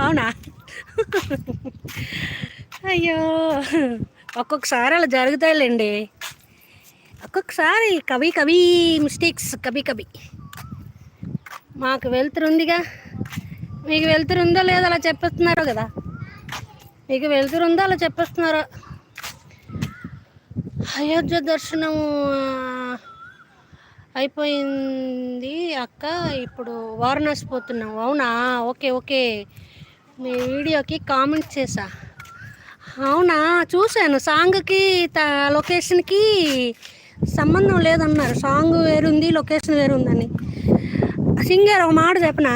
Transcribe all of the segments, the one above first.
అవునా? అయ్యో, ఒక్కొక్కసారి అలా జరుగుతాయిలేండి. ఒక్కొక్కసారి కవి కవి మిస్టేక్స్ కవి కవి. మాకు వెళ్తురుందిగా, మీకు వెళ్తురుందో లేదో అలా చెప్పేస్తున్నారు కదా. మీకు వెళ్తురుందో అలా చెప్పేస్తున్నారు. అయోధ్య దర్శనం అయిపోయింది అక్క, ఇప్పుడు వారణాసి పోతున్నాం. అవునా? ఓకే ఓకే, మీ వీడియోకి కామెంట్ చేసా. అవునా, చూశాను. సాంగ్కి లొకేషన్కి సంబంధం లేదన్నారు. సాంగ్ వేరుంది, లొకేషన్ వేరుందని. సింగర్ ఒక మాట చెప్పనా,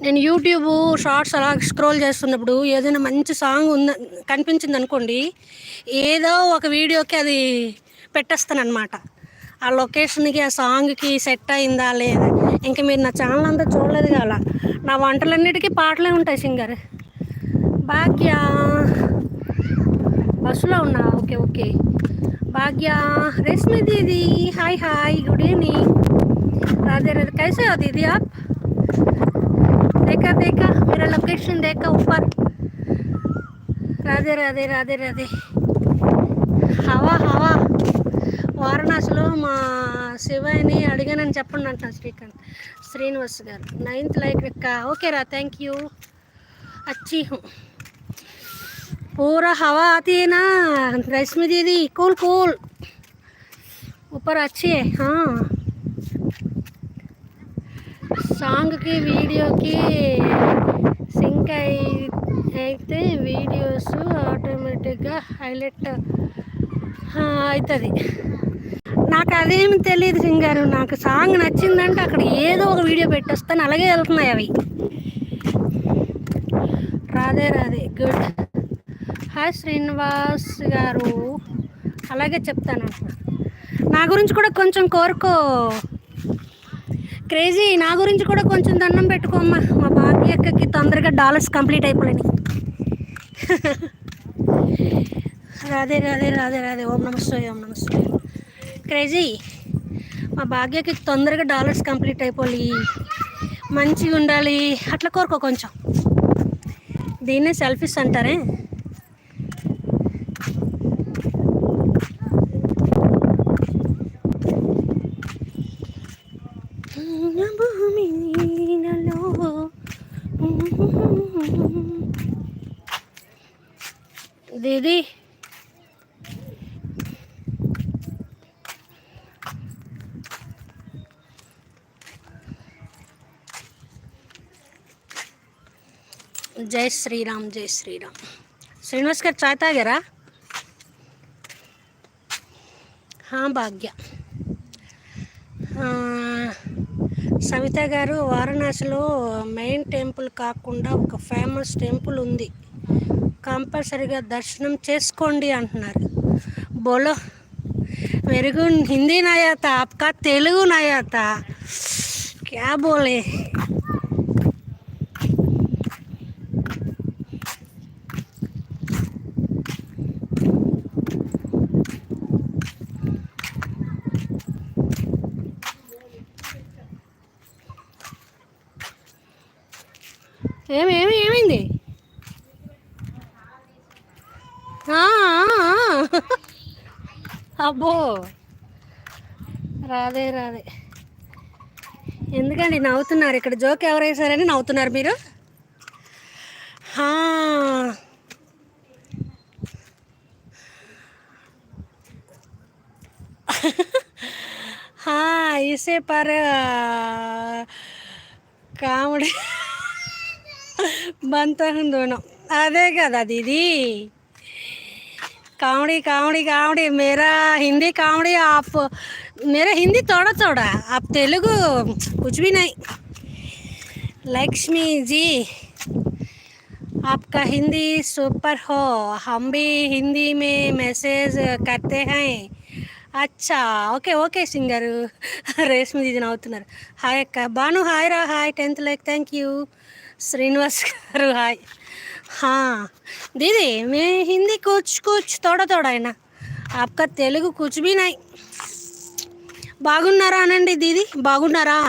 నేను యూట్యూబ్ షార్ట్స్ అలా స్క్రోల్ చేస్తున్నప్పుడు ఏదైనా మంచి సాంగ్ కనిపించింది అనుకోండి, ఏదో ఒక వీడియోకి అది పెట్టేస్తాను అనమాట. ఆ లొకేషన్కి ఆ సాంగ్కి సెట్ అయిందా లేదా. ఇంకా మీరు నా ఛానల్ అంతా చూడలేదు కదా, నా వంటలన్నిటికీ పాటలే ఉంటాయి. సింగర్ భాగ్య, బస్సులో ఉన్నా. ఓకే ఓకే భాగ్య, रेशमी दीदी हाय हाय, गुड इवनिंग, राधे राधे, कैसे हो दीदी आप? देखा देखा मेरा लोकेशन देखा ऊपर, राधे राधे राधे राधे. हवा हवा వారణాసిలో మా శివాయిని అడిగానని చెప్పండి అంటున్నా శ్రీనివాస్ గారు. 9th లైక్ ఎక్క. ఓకే రా, థ్యాంక్ యూ. अच्छी हूँ, पूरा हवा आती है ना रश्मि दीदी, कूल कूल, ऊपर अच्छी है. हाँ, సాంగ్కి వీడియోకి సింక్ అయితే వీడియోస్ ఆటోమేటిక్గా హైలైట్ అవుతుంది. నాకు అదేమి తెలియదు సింగర్. నాకు సాంగ్ నచ్చిందంటే అక్కడ ఏదో ఒక వీడియో పెట్టేస్తాను, అలాగే వెళ్తున్నాయి అవి. రాధే రాధే, గుడ్. హాయ్ శ్రీనివాస్ గారు, అలాగే చెప్తాను. నా గురించి కూడా కొంచెం కోరుకో క్రేజీ, నా గురించి కూడా కొంచెం దండం పెట్టుకోమ్మా. మా భాగ్యక్కకి తొందరగా డాలర్స్ కంప్లీట్ అయిపోలేని. రాధే రాధే రాధే రాధే, ఓం నమస్తే ఓం నమస్తే. క్రేజీ, మా భాగ్యకి తొందరగా డాలర్స్ కంప్లీట్ అయిపోయి మంచిగా ఉండాలి, అట్లా కోరుకో కొంచెం. దీన్నే సెల్ఫిష్ అంటారే. దీది జై శ్రీరామ్, జై శ్రీరామ్. శ్రీనివాస్ గారు చాయ్ తాగారా? భాగ్య, సవిత గారు, వారణాసిలో మెయిన్ టెంపుల్ కాకుండా ఒక ఫేమస్ టెంపుల్ ఉంది, కంపల్సరీగా దర్శనం చేసుకోండి అంటున్నారు. బోలో, मेरे को हिंदी नहीं आता, आपका तेलुगु नहीं आता, क्या बोले. ఏమైంది? అబ్బో, రాదే రాదే. ఎందుకండి నవ్వుతున్నారు? ఇక్కడ జోక్ ఎవరు వేసారని నవ్వుతున్నారు మీరు? ఇసే పర్ కామెడీ बनता है दोनों. अरे కదా दीदी, कॉमेडी कॉमेडी कॉमेडी, मेरा हिंदी कॉमेडी, आप मेरा हिंदी थोड़ा थोड़ा, आप तेलुगु कुछ भी नहीं. लक्ष्मी जी, आपका हिंदी सुपर हो, हम भी हिंदी में मैसेज करते हैं. अच्छा ఓకే ఓకే సింగర్. రేష్మి దీది నవ్వుతున్నారు. హాయ్ అక్క. బాను హాయ్ రా, hi. 10th like, thank you. Srinivas garu hi. हाँ दीदी, मैं हिंदी कुछ कुछ थोड़ा थोड़ा है ना, आपका तेलुगु कुछ भी नहीं. బాగున్నారా అనండి దీది, బాగున్నారా?